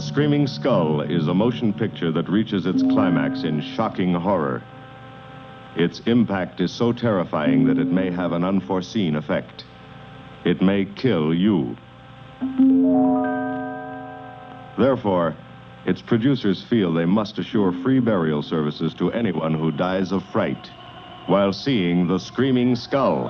A Screaming Skull is a motion picture that reaches its climax in shocking horror. Its impact is so terrifying that it may have an unforeseen effect. It may kill you. Therefore, its producers feel they must assure free burial services to anyone who dies of fright while seeing The Screaming Skull.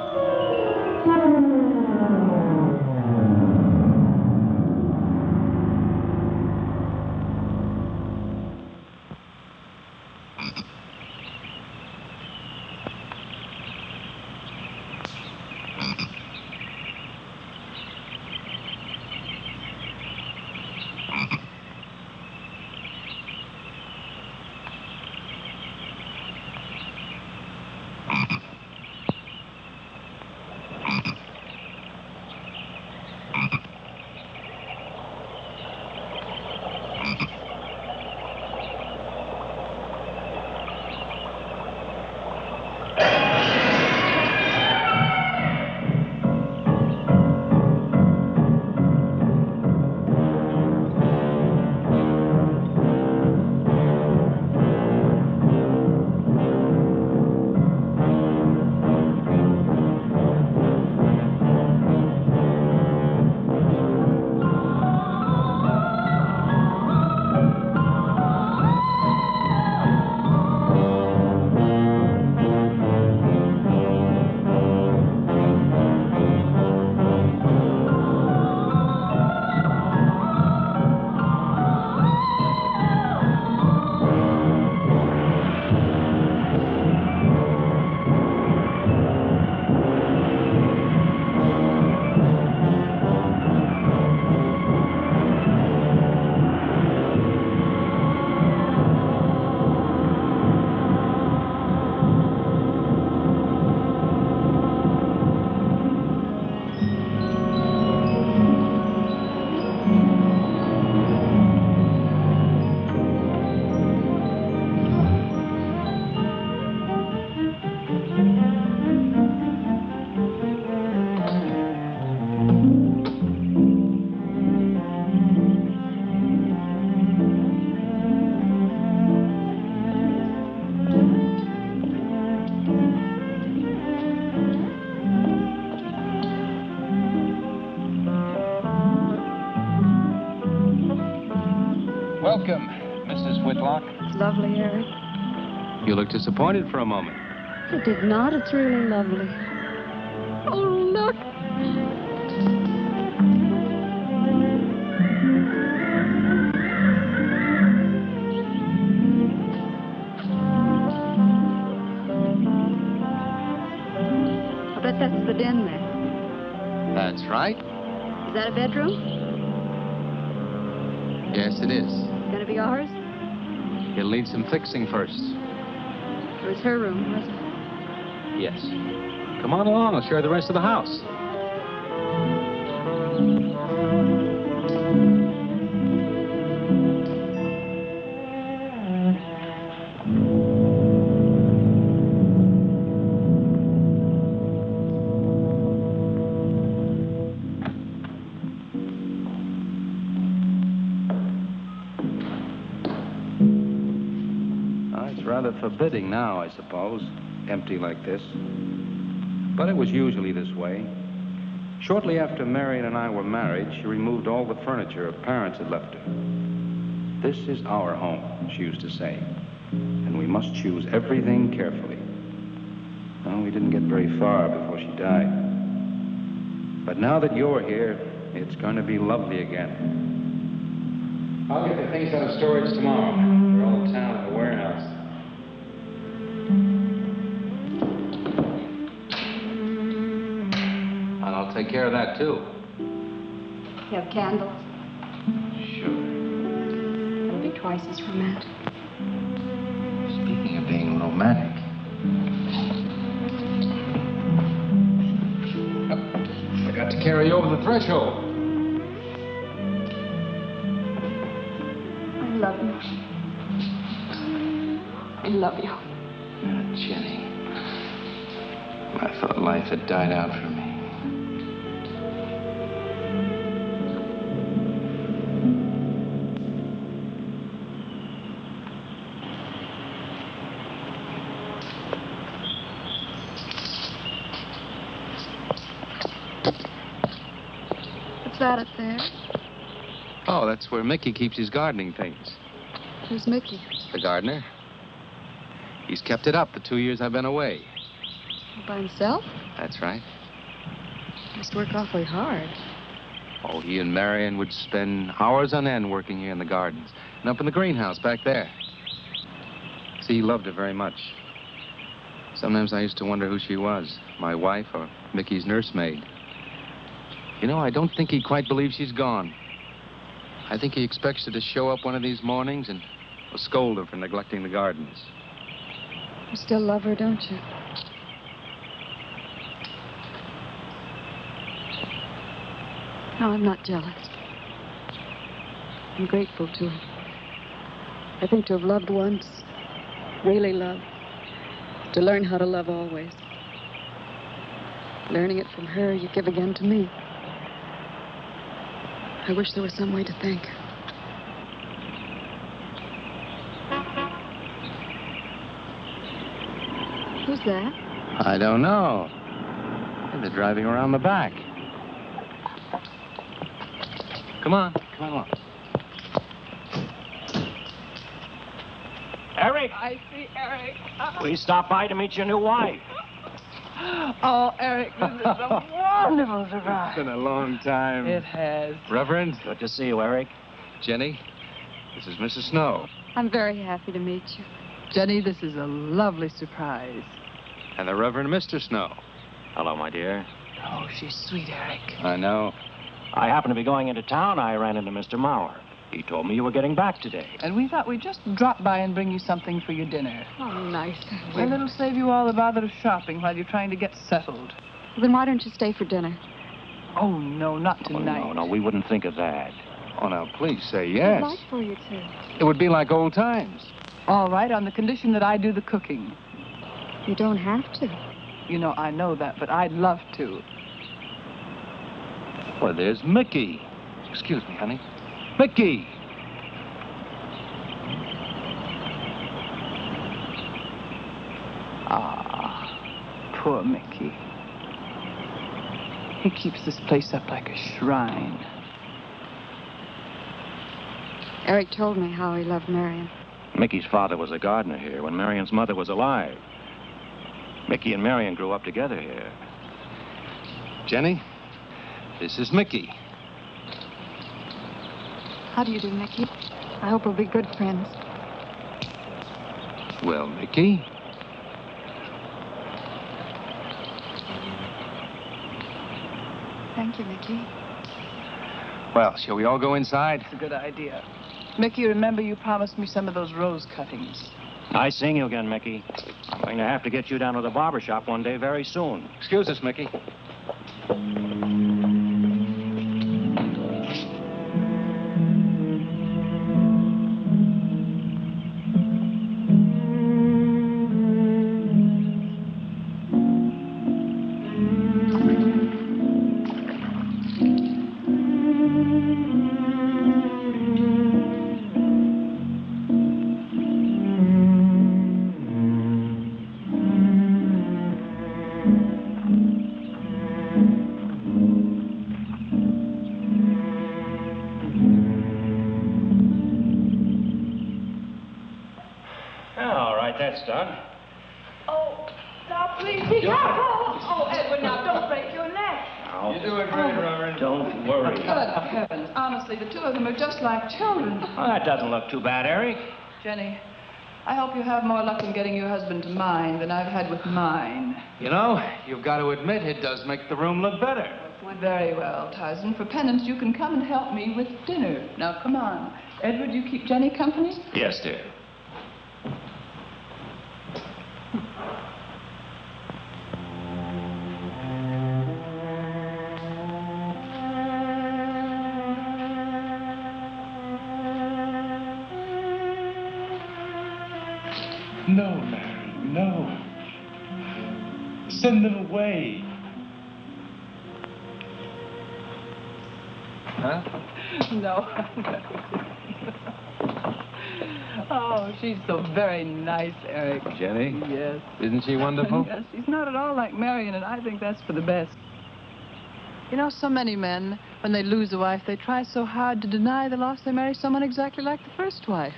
Welcome, Mrs. Whitlock. It's lovely, Eric. You look disappointed for a moment. I did not. It's really lovely. Oh, look. I bet that's the den there. That's right. Is that a bedroom? Yes, it is. Gonna be ours? It'll need some fixing first. It was her room, wasn't it? Yes. Come on along. I'll show you the rest of the house. Rather forbidding now, I suppose, empty like this. But it was usually this way. Shortly after Marion and I were married, she removed all the furniture her parents had left her. This is our home, she used to say, and we must choose everything carefully. Well, we didn't get very far before she died. But now that you're here, it's going to be lovely again. I'll get the things out of storage tomorrow. They're all in town in the warehouse. I'll take care of that, too. You have candles? Sure. It'll be twice as romantic. Speaking of being romantic. Oh, I got to carry you over the threshold. I love you. I love you. Oh, Jenny. I thought life had died out for me. that up there? Oh, that's where Mickey keeps his gardening things. Who's Mickey? The gardener. He's kept it up the 2 years I've been away. By himself? That's right. Must work awfully hard. Oh, he and Marion would spend hours on end working here in the gardens and up in the greenhouse back there. See, he loved her very much. Sometimes I used to wonder who she was, my wife or Mickey's nursemaid. You know, I don't think he quite believes she's gone. I think he expects her to show up one of these mornings and will scold her for neglecting the gardens. You still love her, don't you? No, I'm not jealous. I'm grateful to her. I think to have loved once, really loved, to learn how to love always. Learning it from her, you give again to me. I wish there was some way to thank her. Who's that? I don't know. They're driving around the back. Come on along. Eric! I see Eric. We stopped by to meet your new wife. Oh, Eric, this is a wonderful surprise. It's been a long time. It has. Reverend, Good to see you, Eric. Jenni, this is Mrs. Snow. I'm very happy to meet you. Jenni, this is a lovely surprise. And the Reverend Mr. Snow. Hello, my dear. Oh, she's sweet, Eric. I know. I happened to be going into town. I ran into Mr. Mauer. He told me you were getting back today. And we thought we'd just drop by and bring you something for your dinner. Oh, nice. And it'll save you all the bother of shopping while you're trying to get settled. Well, then why don't you stay for dinner? Oh, no, not tonight. Oh, no, we wouldn't think of that. Oh, now, please say yes. I'd like for you to. It would be like old times. All right, on the condition that I do the cooking. You don't have to. You know, I know that, but I'd love to. Well, there's Mickey. Excuse me, honey. Mickey! Ah, poor Mickey. He keeps this place up like a shrine. Eric told me how he loved Marion. Mickey's father was a gardener here when Marion's mother was alive. Mickey and Marion grew up together here. Jenni, this is Mickey. How do you do, Mickey? I hope we'll be good friends. Well, Mickey. Thank you, Mickey. Well, shall we all go inside? It's a good idea. Mickey, remember you promised me some of those rose cuttings. Nice seeing you again, Mickey. I'm going to have to get you down to the barber shop one day very soon. Excuse us, Mickey. That's done. Oh, now please be careful. Oh, Edward, now don't break your neck. Now, You're doing great, Reverend. don't worry. Good heavens. Honestly, the two of them are just like children. Well, that doesn't look too bad, Eric. Jenni, I hope you have more luck in getting your husband to mine than I've had with mine. You know, you've got to admit it does make the room look better. Very well, Tyson. For penance, you can come and help me with dinner. Now, come on. Edward, you keep Jenni company? Yes, dear. No, Marion, no. Send them away. Huh? No. Oh, she's so very nice, Eric. Jenni? Yes. Isn't she wonderful? Yes, she's not at all like Marion, and I think that's for the best. You know, so many men, when they lose a wife, they try so hard to deny the loss they marry someone exactly like the first wife.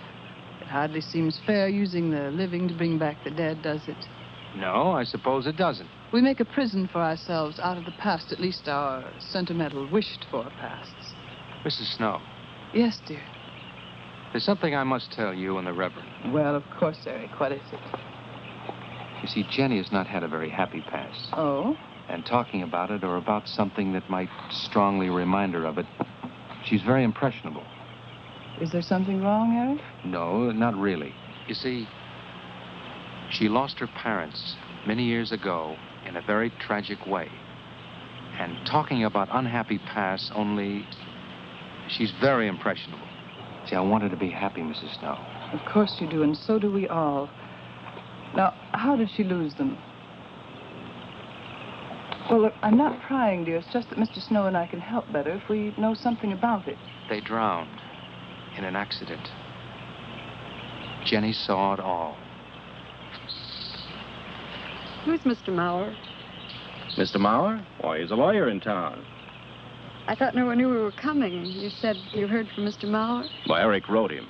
It hardly seems fair using the living to bring back the dead, does it? No, I suppose it doesn't. We make a prison for ourselves out of the past, at least our sentimental, wished-for pasts. Mrs. Snow, Yes, dear. there's something I must tell you and the Reverend. Well, of course, Eric. What is it? You see, Jenny has not had a very happy past. Oh? And talking about it or about something that might strongly remind her of it, she's very impressionable. Is there something wrong, Eric? No, not really. You see, she lost her parents many years ago in a very tragic way. And talking about unhappy pasts only, she's very impressionable. See, I want her to be happy, Mrs. Snow. Of course you do, and so do we all. Now, how did she lose them? Well, look, I'm not prying, dear. It's just that Mr. Snow and I can help better if we know something about it. They drowned in an accident. Jenny saw it all. Who's Mr. Mauer? Mr. Mauer? Why, he's a lawyer in town. I thought no one knew we were coming. You said you heard from Mr. Mauer? Well, Eric wrote him.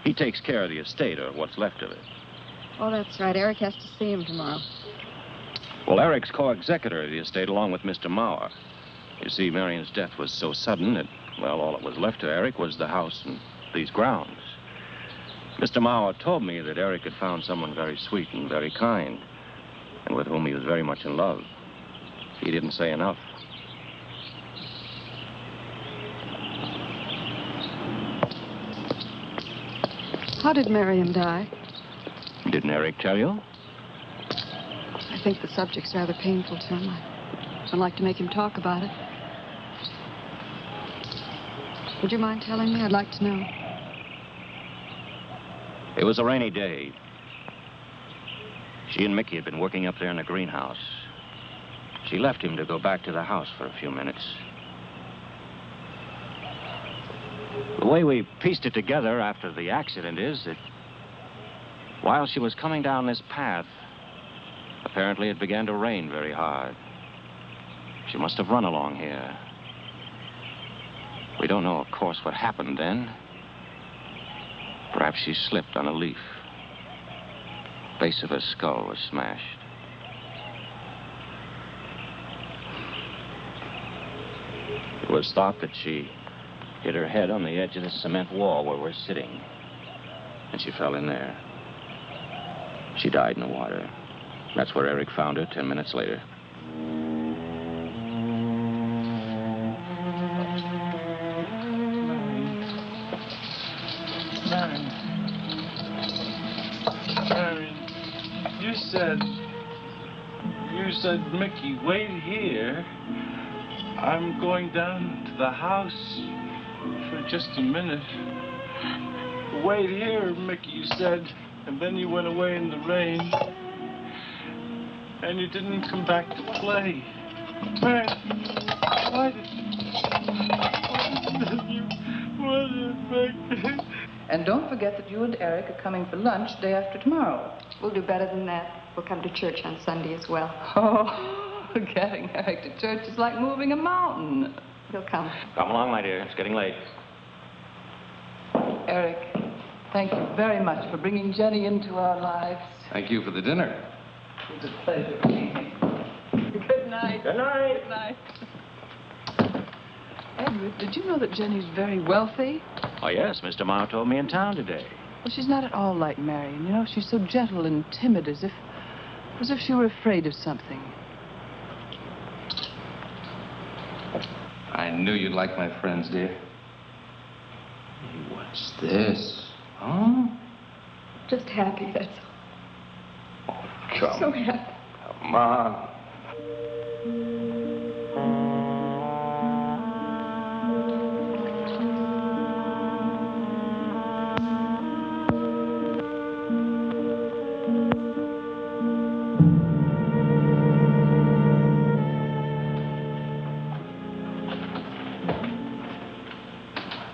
He takes care of the estate, or what's left of it. Oh, that's right. Eric has to see him tomorrow. Well, Eric's co-executor of the estate along with Mr. Mauer. You see, Marion's death was so sudden that, well, all that was left to Eric was the house and these grounds. Mr. Mauer told me that Eric had found someone very sweet and very kind, and with whom he was very much in love. He didn't say enough. How did Marion die? Didn't Eric tell you? I think the subject's rather painful to him. I don't like to make him talk about it. Would you mind telling me? I'd like to know. It was a rainy day. She and Mickey had been working up there in the greenhouse. She left him to go back to the house for a few minutes. The way we pieced it together after the accident is that while she was coming down this path, apparently it began to rain very hard. She must have run along here. We don't know, of course, what happened then. Perhaps she slipped on a leaf. The base of her skull was smashed. It was thought that she hit her head on the edge of the cement wall where we're sitting. And she fell in there. She died in the water. That's where Eric found her 10 minutes later. Marion, you said, Mickey, wait here. I'm going down to the house for just a minute. Wait here, Mickey, you said, and then you went away in the rain. And you didn't come back to play. Marion, why did you And don't forget that you and Eric are coming for lunch day after tomorrow. We'll do better than that. We'll come to church on Sunday as well. Oh, getting Eric to church is like moving a mountain. He'll come. Come along, my dear. It's getting late. Eric, thank you very much for bringing Jenny into our lives. Thank you for the dinner. It was a pleasure. Good night. Good night. Good night. Edward, did you know that Jenny's very wealthy? Oh, yes. Mr. Mauer told me in town today. Well, she's not at all like Marion. You know, she's so gentle and timid, as if she were afraid of something. I knew you'd like my friends, dear. Hey, what's this? Huh? Just happy, that's all. Oh, come. So happy. Come on.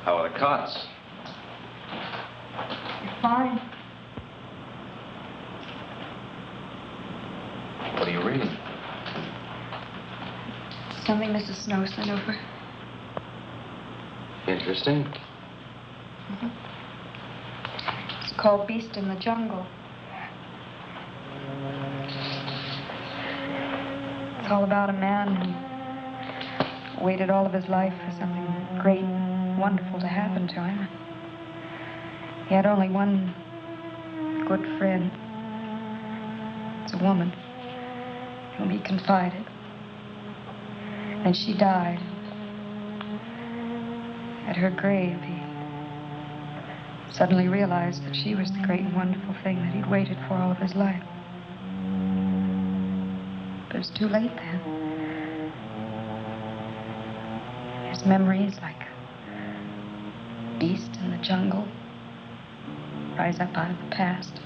How are the cots? Fine. What are you reading? Something Mrs. Snow sent over. Interesting. It's called Beast in the Jungle. It's all about a man who waited all of his life for something great and wonderful to happen to him. He had only one good friend. It's a woman whom he confided. And she died. At her grave, he suddenly realized that she was the great and wonderful thing that he'd waited for all of his life. But it was too late then. His memories, like a beast in the jungle, rise up out of the past.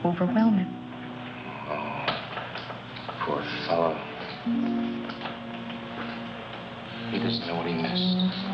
Overwhelm him. Oh, poor fellow. He doesn't know what he missed.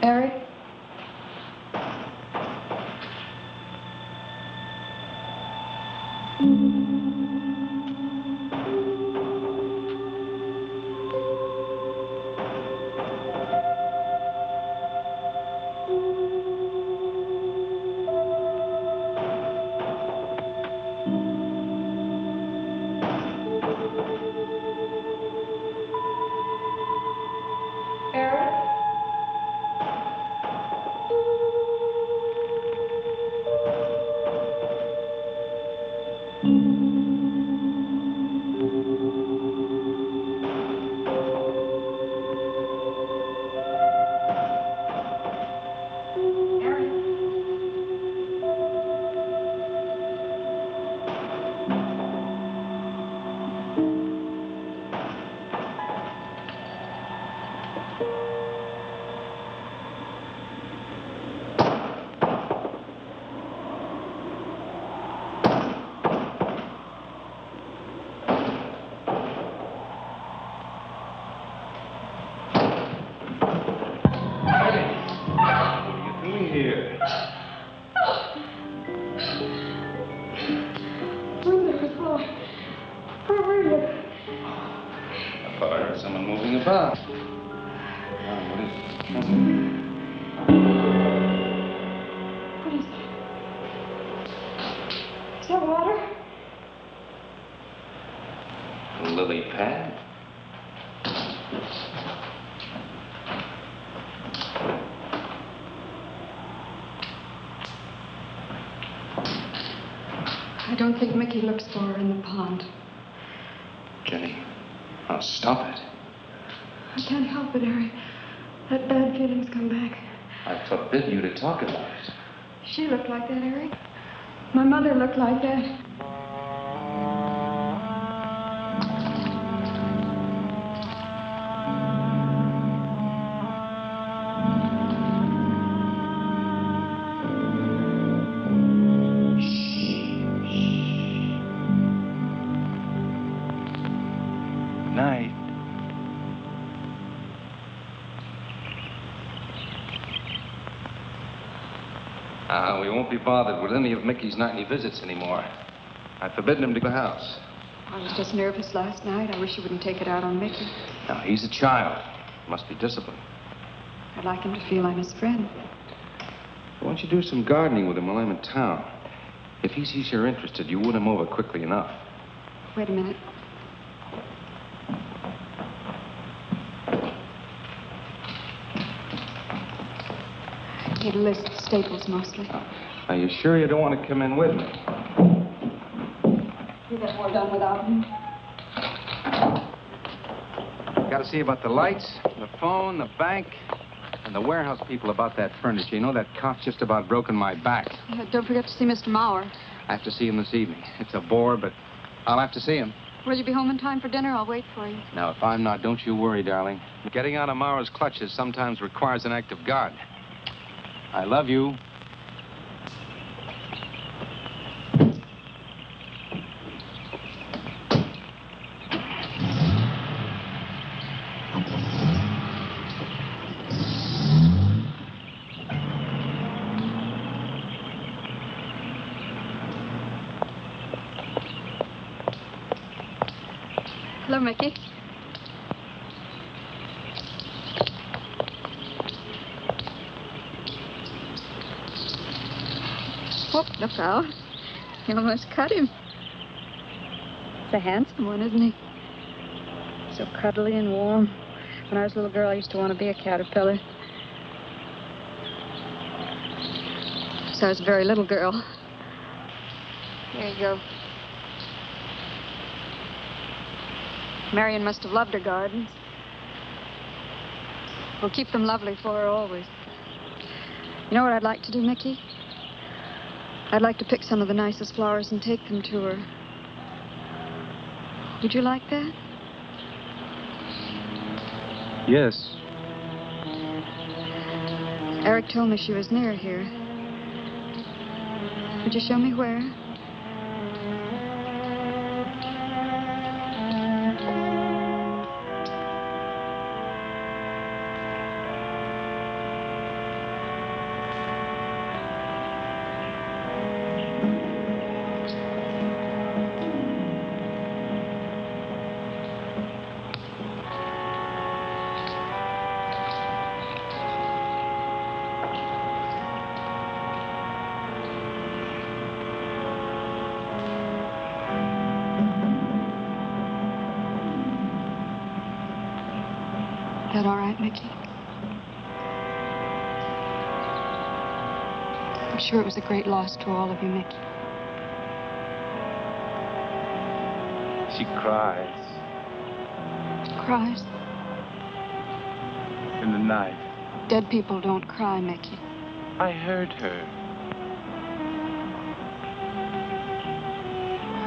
Eric? I don't think Mickey looks for her in the pond. Jenny, oh, stop it. I can't help it, Harry. That bad feeling's come back. I forbid you to talk about it. She looked like that, Harry. My mother looked like that. We won't be bothered with any of Mickey's nightly visits anymore. I've forbidden him to the house. I was just nervous last night. I wish you wouldn't take it out on Mickey. Now, he's a child. Must be disciplined. I'd like him to feel I'm his friend. Why don't you do some gardening with him while I'm in town? If he sees you're interested, you win him over quickly enough. Wait a minute. I need a list of staples mostly. Are you sure you don't want to come in with me? You'll get more done without him. Got to see about the lights, the phone, the bank, And the warehouse people about that furniture. You know, that cough's just about broken my back. Don't forget to see Mr. Mauer. I have to see him this evening. It's a bore, but I'll have to see him. Will you be home in time for dinner? I'll wait for you. Now, if I'm not, don't you worry, darling. Getting out of Mauer's clutches sometimes requires an act of God. I love you. Hello, Mickey. Oh, look out. You almost cut him. He's a handsome one, isn't he? So cuddly and warm. When I was a little girl, I used to want to be a caterpillar. So I was a very little girl. There you go. Marion must have loved her gardens. We'll keep them lovely for her always. You know what I'd like to do, Mickey? I'd like to pick some of the nicest flowers and take them to her. Would you like that? Yes. Eric told me she was near here. Would you show me where? Is that all right, Mickey? I'm sure it was a great loss to all of you, Mickey. She cries Cries? in the night. Dead people don't cry, Mickey. I heard her.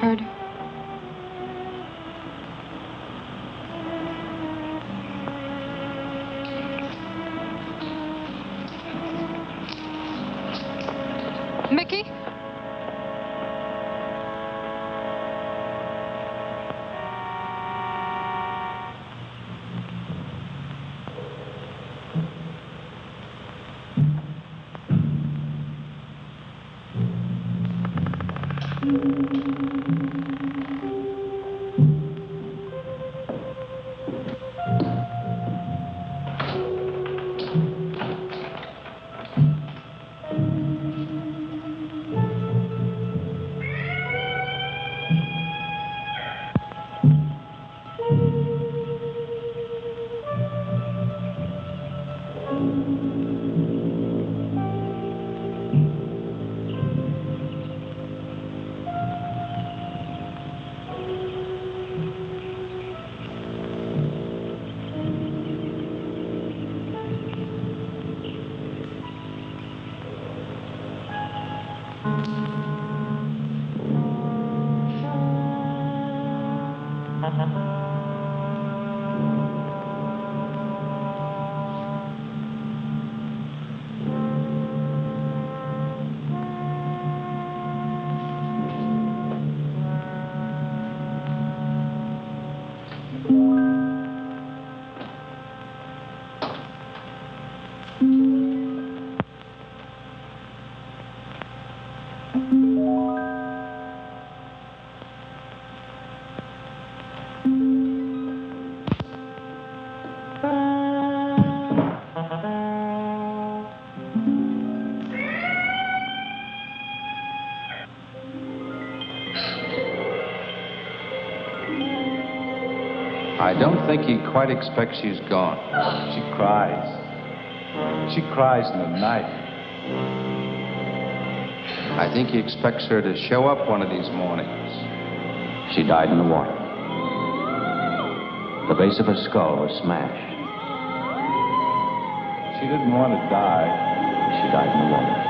Heard her? Mickey? I don't think he quite expects she's gone. She cries. She cries in the night. I think he expects her to show up one of these mornings. She died in the water. The base of her skull was smashed. she didn't want to die. She died in the water.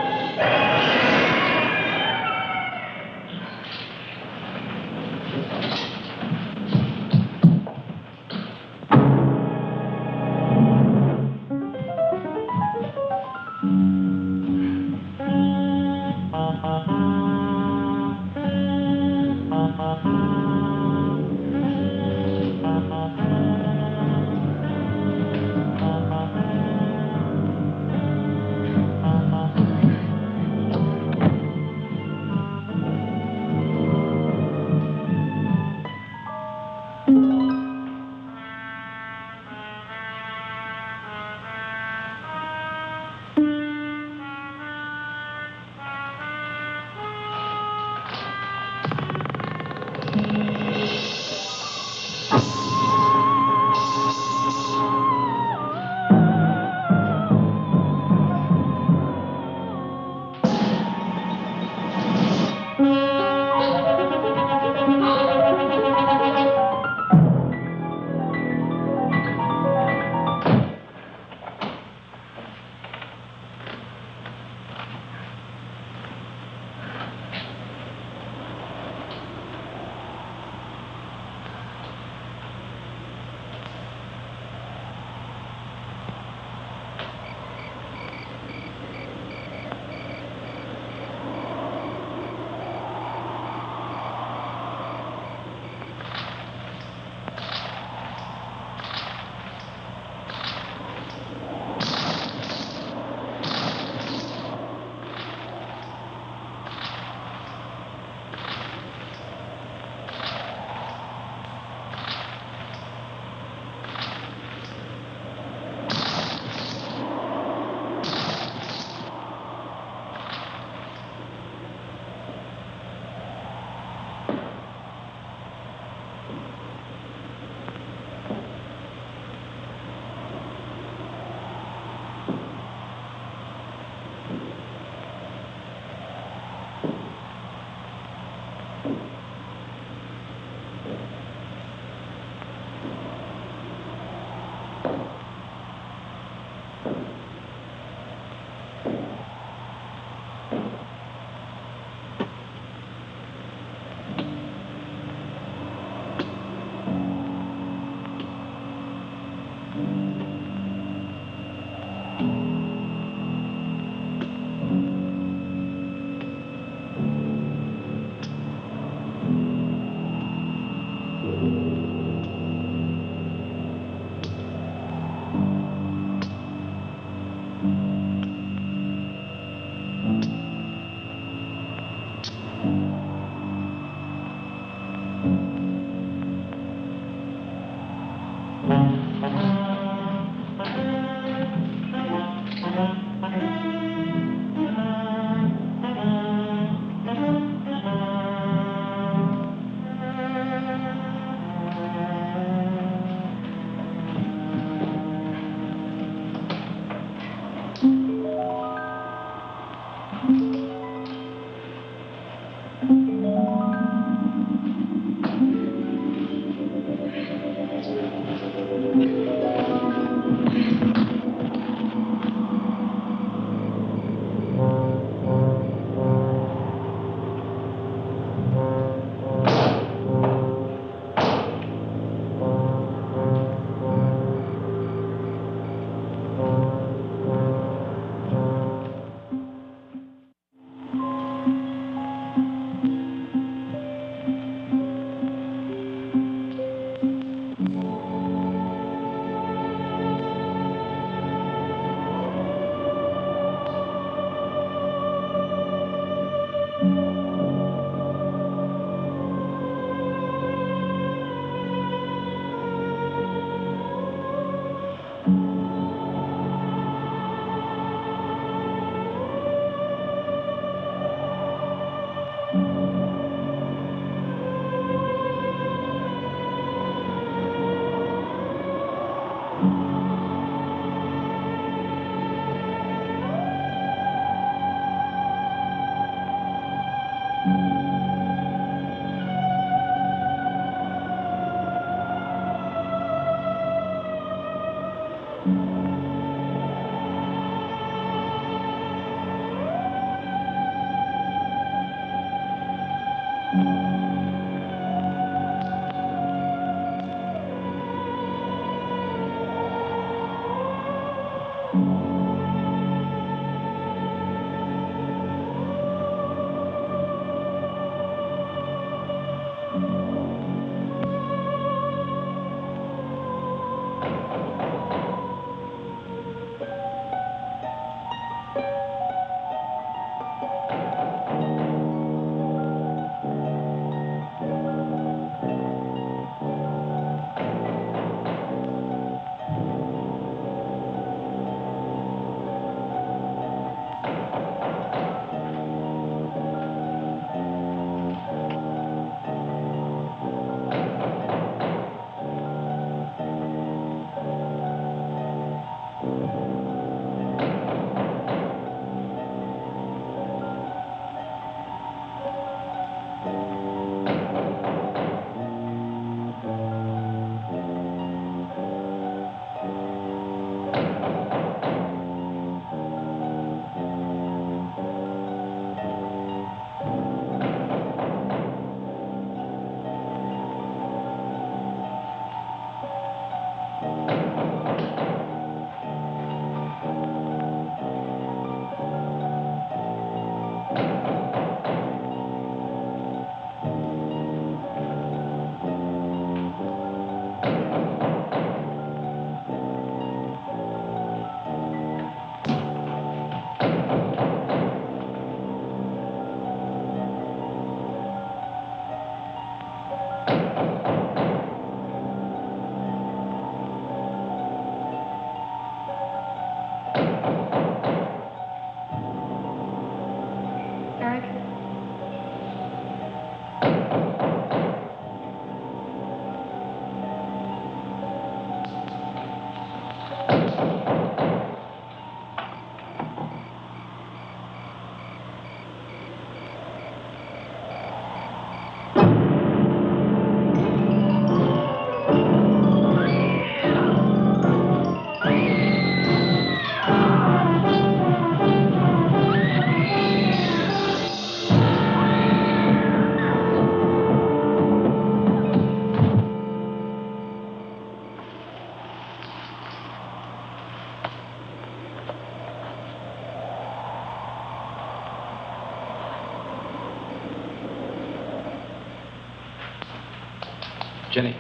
Jenni.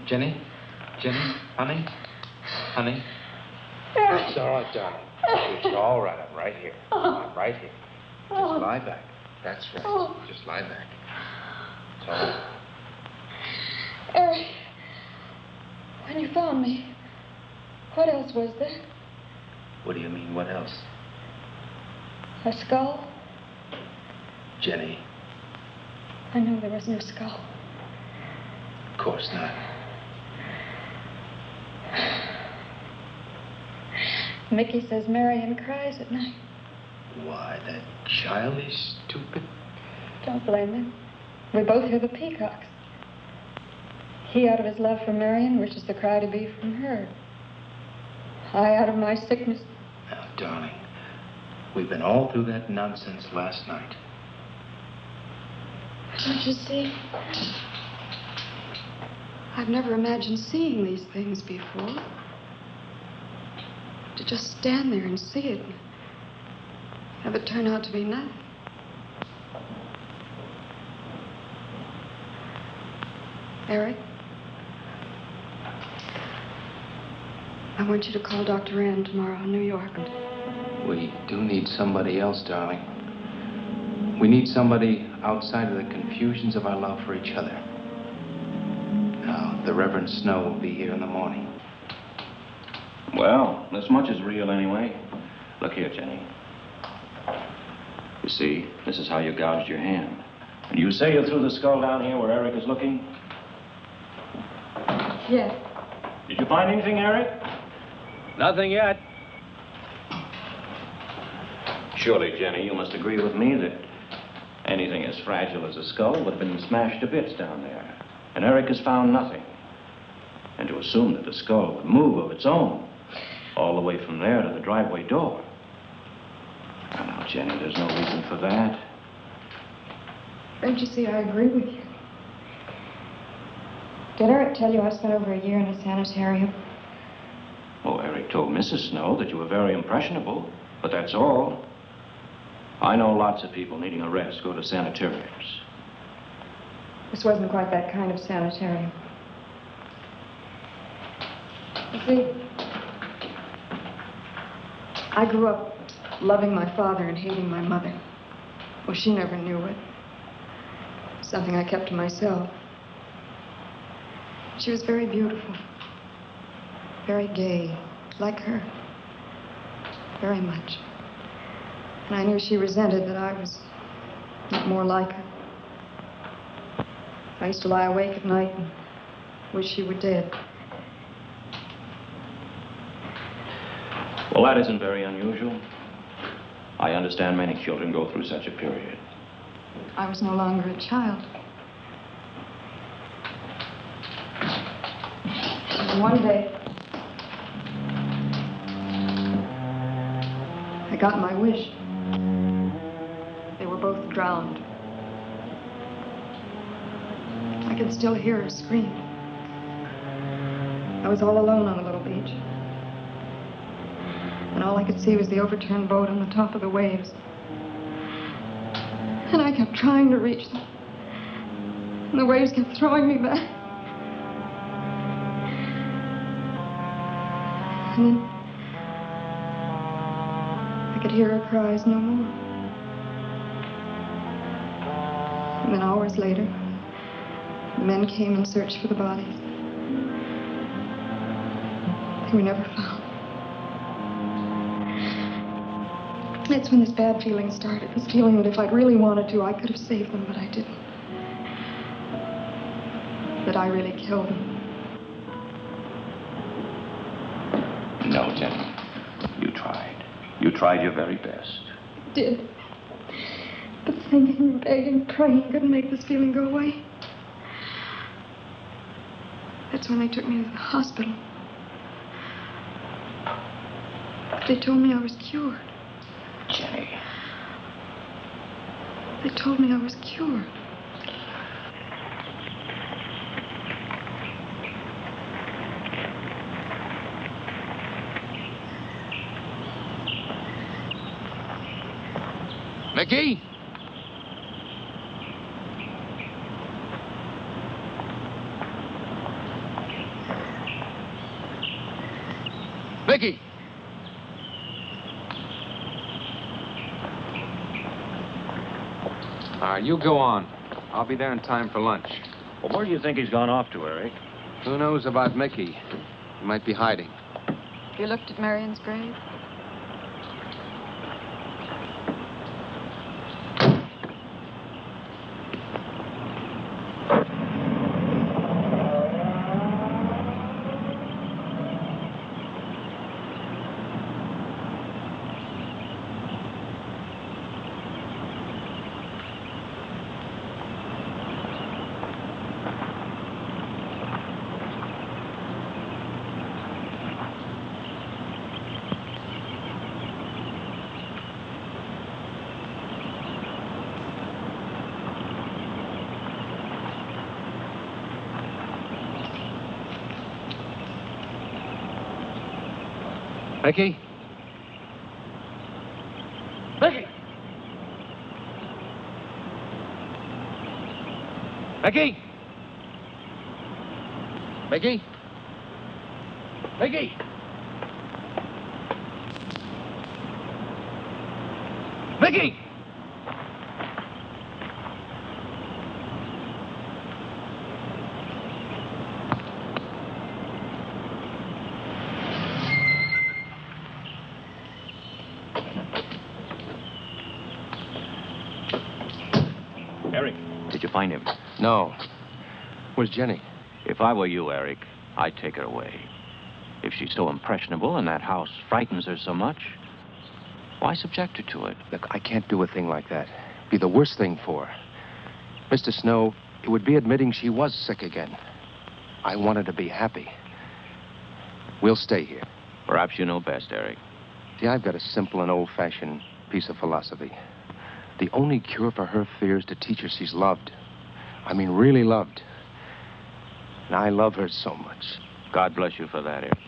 Jenni? Jenni? Honey? Honey? It's all right, darling. It's all right. I'm right here. I'm right here. Just lie back. That's right. Just lie back. It's all right. Eric, when you found me, what else was there? What do you mean, what else? A skull? Jenni. I know there was no skull. Of course not. Mickey says Marion cries at night. Why, that child is stupid. Don't blame him. We both hear the peacocks. He, out of his love for Marion, wishes the cry to be from her. I, out of my sickness. Now, darling, we've been all through that nonsense last night. Don't you see? I've never imagined seeing these things before. To just stand there and see it and have it turn out to be nothing. Eric, I want you to call Dr. Ann tomorrow in New York. We do need somebody else, darling. We need somebody outside of the confusions of our love for each other. Now, the Reverend Snow will be here in the morning. Well, this much is real anyway. Look here, Jenni. You see, this is how you gouged your hand. And you say you threw the skull down here where Eric is looking? Yes. Did you find anything, Eric? Nothing yet. Surely, Jenni, you must agree with me that anything as fragile as a skull would have been smashed to bits down there. And Eric has found nothing. And to assume that the skull would move of its own all the way from there to the driveway door. Now, Jenni, there's no reason for that. Don't you see, I agree with you. Did Eric tell you I spent over a year in a sanitarium? Oh, Eric told Mrs. Snow that you were very impressionable, but that's all. I know lots of people needing a rest go to sanitariums. This wasn't quite that kind of sanitarium. You see, I grew up loving my father and hating my mother. Well, she never knew it. Something I kept to myself. She was very beautiful. Very gay, like her. Very much. And I knew she resented that I was not more like her. I used to lie awake at night and wish she were dead. Well, that isn't very unusual. I understand many children go through such a period. I was no longer a child. And one day, I got my wish. They were both drowned. I could still hear her scream. I was all alone on the little beach. And all I could see was the overturned boat on the top of the waves. And I kept trying to reach them. And the waves kept throwing me back. And then I could hear her cries no more. And then hours later, the men came and searched for the bodies. They were never found. That's when this bad feeling started. This feeling that if I'd really wanted to, I could have saved them, but I didn't. That I really killed them. No, Jenni. You tried. You tried your very best. I did. But thinking, begging, praying couldn't make this feeling go away. That's when they took me to the hospital. They told me I was cured. Jenni. They told me I was cured. Mickey? Mickey! All right, you go on. I'll be there in time for lunch. Well, where do you think he's gone off to, Eric? Who knows about Mickey? He might be hiding. You looked at Marion's grave? Mickey? Mickey! Mickey? Mickey? Mickey? Mickey! Eric, did you find him? No. Where's Jenni? If I were you, Eric, I'd take her away. If she's so impressionable and that house frightens her so much, why subject her to it? Look, I can't do a thing like that. It'd be the worst thing for her. Mr. Snow, it would be admitting she was sick again. I want her to be happy. We'll stay here. Perhaps you know best, Eric. See, I've got a simple and old-fashioned piece of philosophy. The only cure for her fear is to teach her she's loved. I mean, really loved. And I love her so much. God bless you for that, Eric.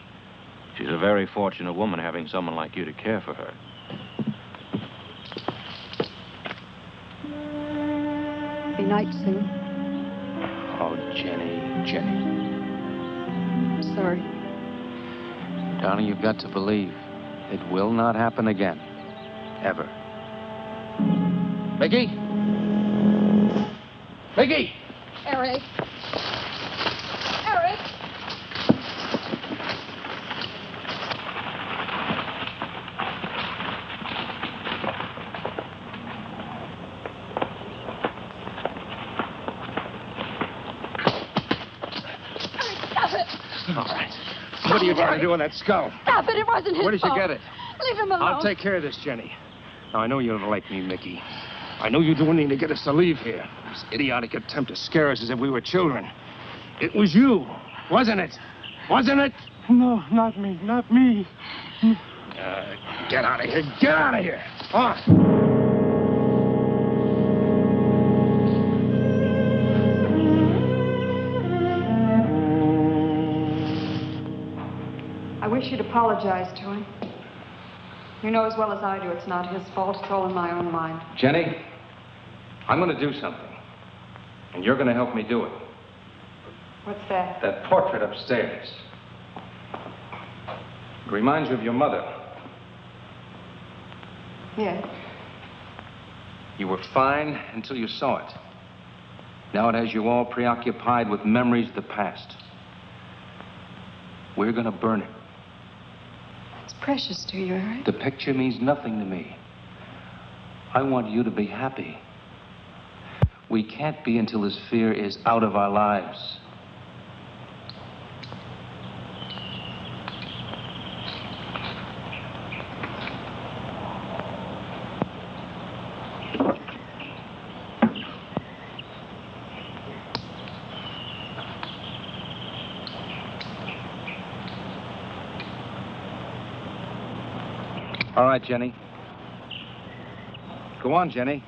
She's a very fortunate woman having someone like you to care for her. Be night soon. Oh, Jenni. Sorry. Darling, you've got to believe it will not happen again. Ever. Mickey? Mickey! Eric. Eric! Stop it! All right. What are you going to do with that skull? Stop it! It wasn't his Where did you fault. get it? Leave him alone. I'll take care of this, Jenni. Now, I know you don't like me, Mickey. I know you do anything to get us to leave here. This idiotic attempt to scare us as if we were children. It was you, wasn't it? Wasn't it? No, not me, not me. Get out of here. Get out of here. On. I wish you'd apologize to him. You know as well as I do it's not his fault. It's all in my own mind. Jenny, I'm going to do something. And you're going to help me do it. What's that? That portrait upstairs. It reminds you of your mother. Yes. You were fine until you saw it. Now it has you all preoccupied with memories of the past. We're going to burn it. It's precious to you, Eric. The picture means nothing to me. I want you to be happy. We can't be until this fear is out of our lives. All right, Jenny. Go on, Jenny.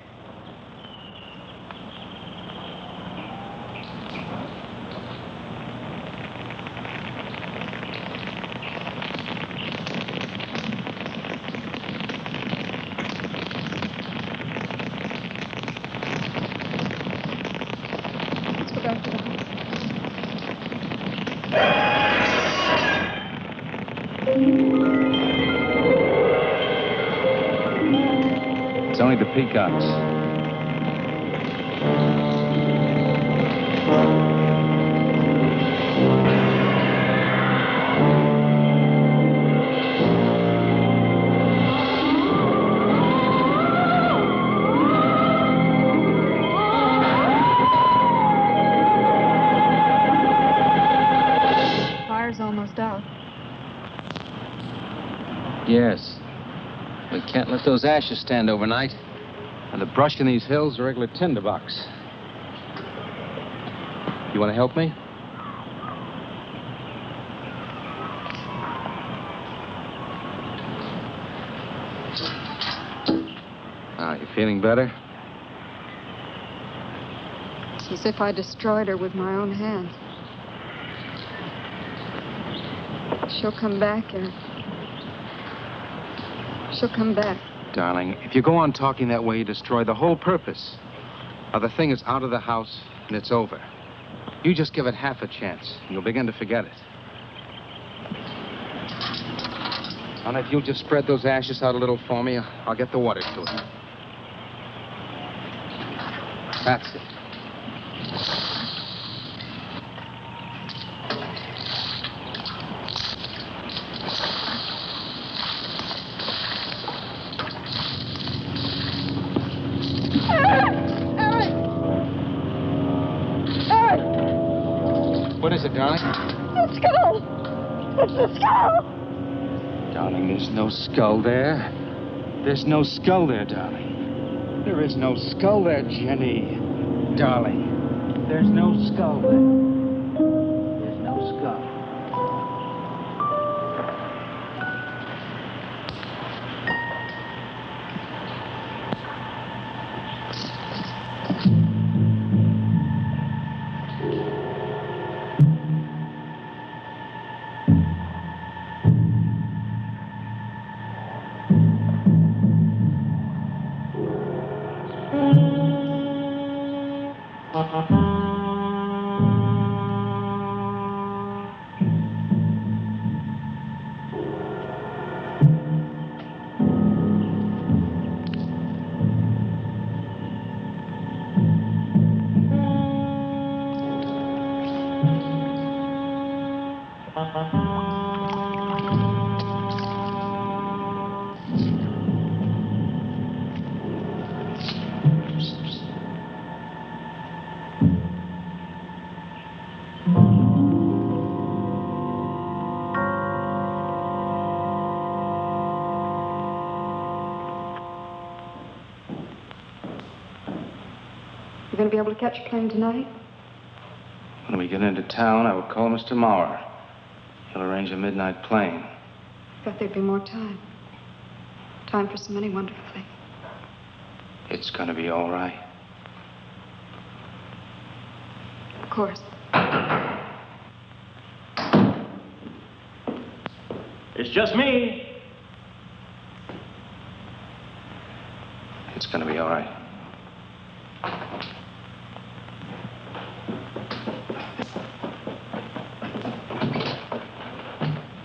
Let's go back to the house. It's only the peacocks. Fire's almost out. Yes. We can't let those ashes stand overnight. And the brush in these hills are regular tinderbox. You want to help me? You feeling better? It's as if I destroyed her with my own hands. She'll come back, Eric. She'll come back. Darling, if you go on talking that way, you destroy the whole purpose. Now, the thing is out of the house, and it's over. You just give it half a chance, and you'll begin to forget it. And if you'll just spread those ashes out a little for me, I'll get the water to it. That's it. What is it, darling? The skull! It's the skull! Darling, there's no skull there. There's no skull there, darling. There is no skull there, Jenny. Darling, there's no skull there. There's no skull. You going to be able to catch a plane tonight? When we get into town, I will call Mr. Maurer. He'll arrange a midnight plane. Thought there'd be more time. Time for so many wonderful things. It's gonna be all right. Of course. It's just me. It's gonna be all right.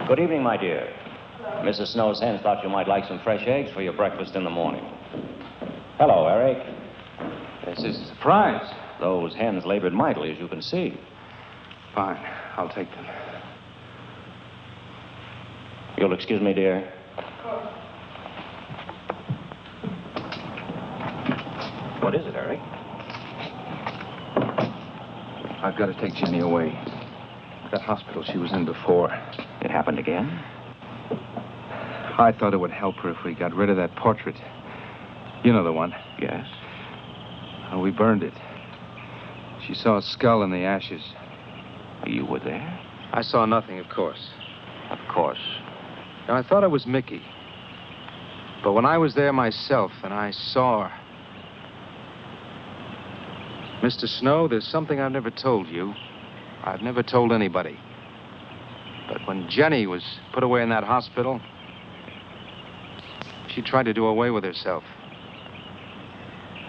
Good evening, my dear. Mrs. Snow's hens thought you might like some fresh eggs for your breakfast in the morning. Hello, Eric. This is a surprise. Those hens labored mightily, as you can see. Fine. I'll take them. You'll excuse me, dear? What is it, Eric? I've got to take Jenni away. That hospital she was in before. It happened again? I thought it would help her if we got rid of that portrait. You know the one. Yes. We burned it. She saw a skull in the ashes. You were there? I saw nothing, of course. Of course. Now, I thought it was Mickey. But when I was there myself and I saw her... Mr. Snow, there's something I've never told you. I've never told anybody. But when Jenni was put away in that hospital, she tried to do away with herself.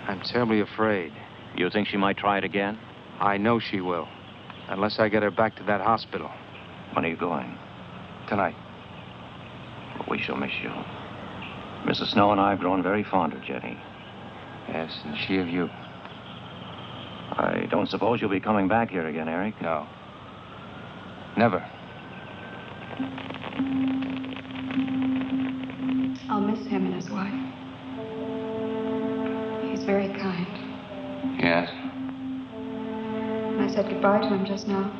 I'm terribly afraid. You think she might try it again? I know she will. Unless I get her back to that hospital. When are you going? Tonight. We shall miss you. Mrs. Snow and I have grown very fond of Jenni. Yes, and she of you. I don't suppose you'll be coming back here again, Eric? No. Never. I'll miss him and his wife. He's very kind. Yes? When I said goodbye to him just now,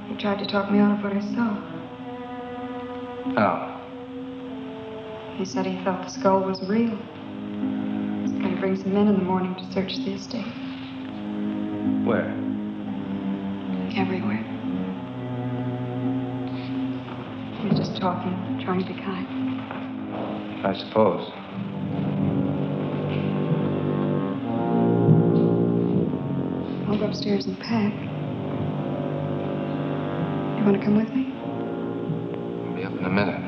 he tried to talk me out of what I saw. Oh. He said he felt the skull was real. He's going to bring some men in the morning to search the estate. Where? Everywhere. He was just talking, trying to be kind. I suppose. I'll go upstairs and pack. You want to come with me? I'll be up in a minute.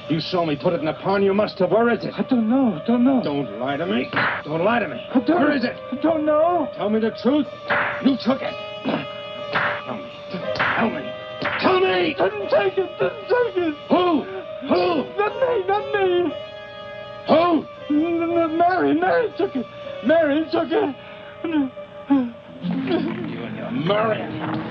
You saw me put it in the pond. You must have. Where is it? I don't know. Don't lie to me. Don't lie to me. Where is it? I don't know. Tell me the truth. You took it. Tell me. Tell me. Didn't take it. Who? Not me. Who? Marion took it. Marion took it. You and your Marion.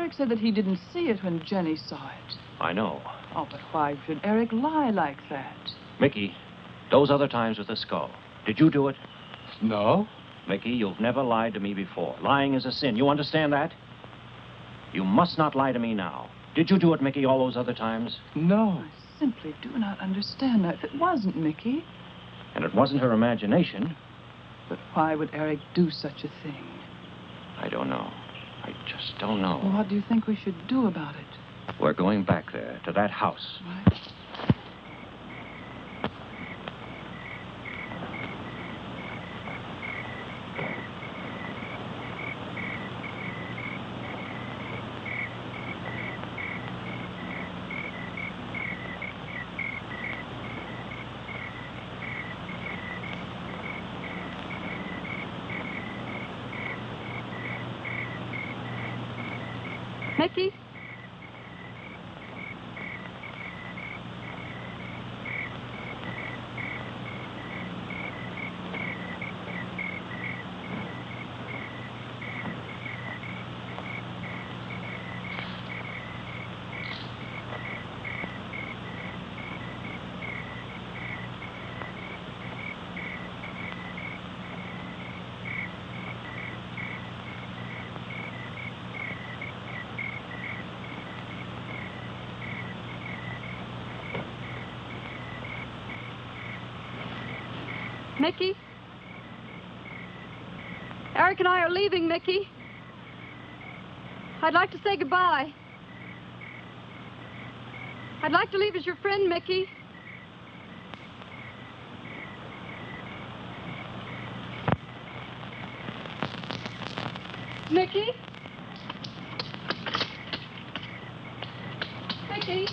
Eric said that he didn't see it when Jenni saw it. I know. Oh, but why should Eric lie like that? Mickey, those other times with the skull, did you do it? No. Mickey, you've never lied to me before. Lying is a sin. You understand that? You must not lie to me now. Did you do it, Mickey, all those other times? No. I simply do not understand. Now, if it wasn't Mickey, And it wasn't her imagination. but why would Eric do such a thing? I don't know. I just don't know. Well, what do you think we should do about it? We're going back there, to that house. Right. Mickey? Mickey? Eric and I are leaving, Mickey. I'd like to say goodbye. I'd like to leave as your friend, Mickey. Mickey? Mickey?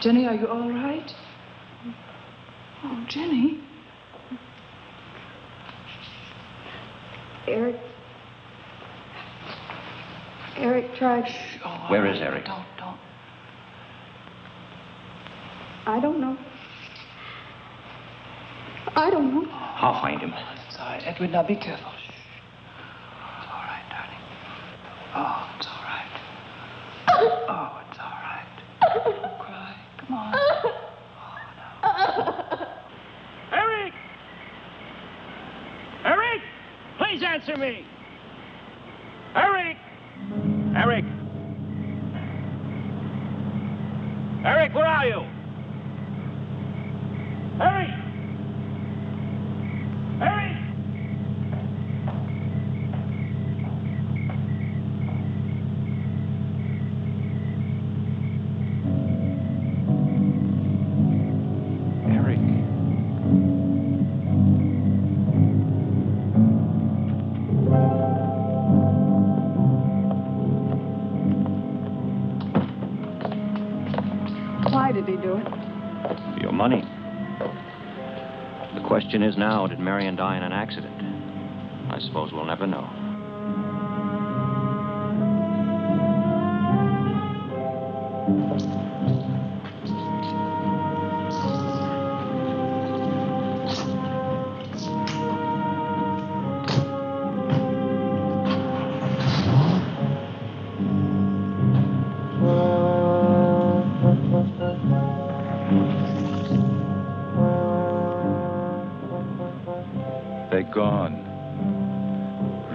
Jenni, are you all right? Oh, Jenni. Eric tried. Where is Eric? Don't. I don't know. I don't know. I'll find him. It's all right, Edward. Now be careful. Shh. It's all right, darling. Oh, it's all right. Oh, it's all right. Don't cry. Come on. Oh, no. Eric! Eric! Please answer me! Eric! Eric! Eric, where are you? Eric! Eric! Eric. Why did he do it? Your money. The question is now, did Marion die in an accident? I suppose we'll never know. They're gone.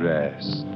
Rest.